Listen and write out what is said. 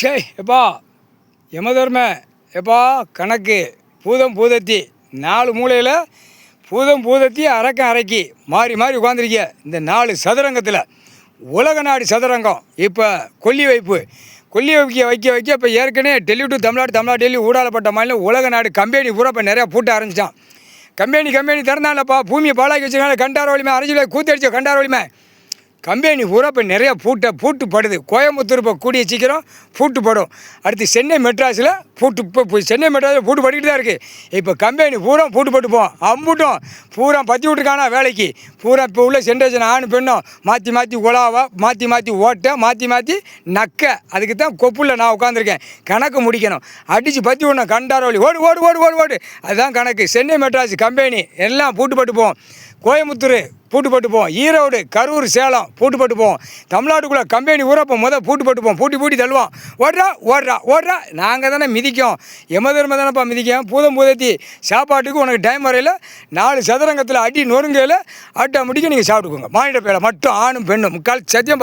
ஷே எப்பா யமதர்ம எப்பா கணக்கு பூதம் பூதத்தி 4 மூலையில் பூதம் பூதத்தி அரக்கம் அரைக்கி மாறி மாறி உட்காந்துருக்கிய இந்த 4 சதுரங்கத்தில் உலக நாடு சதுரங்கம் இப்போ கொல்லி வைப்பு வைக்க இப்போ ஏற்கனவே டெல்லி டு தமிழ்நாடு டெல்லி ஊடாலப்பட்ட மாநிலம் உலக நாடு கம்பெனி பூரா இப்போ நிறையா பூட்ட ஆரம்பிச்சிட்டான். கம்பெனி திறந்தாலப்பா பூமியை பாலாக்கி வச்சுருக்காங்க. கண்டார வலிமை அரசியலை கூத்தடிச்ச கண்டார வலிமை கம்பெனி பூரா இப்போ நிறையா பூட்டுப்படுது. கோயம்புத்தூர் இப்போ கூடிய சீக்கிரம் பூட்டுப்படும். அடுத்து சென்னை மெட்ராஸில் இப்போ சென்னை மெட்ராஸில் பூட்டு படிக்கிட்டு தான் இருக்குது. இப்போ கம்பெனி பூரா பூட்டுப்பட்டுப்போம். அம்புட்டும் பூரா பற்றி விட்டுருக்கானா வேலைக்கு பூரா இப்போ உள்ள ஜென்ரேஷன் ஆண் பெண்ணும் மாற்றி உலாவா மாற்றி ஓட்ட மாற்றி நக்க. அதுக்கு தான் கொப்புள்ள நான் உட்காந்துருக்கேன். கணக்கு முடிக்கணும். அடித்து பற்றி விடணும். கண்டார வழி ஓடு அதுதான் கணக்கு. சென்னை மெட்ராஸ் கம்பெனி எல்லாம் பூட்டுப்பட்டுப்போம். கோயம்புத்தூர் பூட்டுப்பட்டுப்போம். ஈரோடு கரூர் சேலம் பூட்டுப்பட்டுப்போம். தமிழ்நாட்டுக்குள்ளே கம்பெனி ஊரா இப்போ பூட்டுப்பட்டுப்போம். பூட்டி தள்ளுவோம். ஓடுறா நாங்கள் தானே மிதிக்கும். யமதர்ம தானேப்பா மிதிக்கும். பூதம் பூதத்தி சாப்பாட்டுக்கு உனக்கு டைம் வரையில் 4 சதுரங்கத்தில் அடி நொறுங்கையில் அட்டை முடிக்க நீங்கள் சாப்பிட்டுக்கோங்க. மானிட பேரை மட்டும் ஆணும் பெண்ணும் முக்கால் சத்தியம்.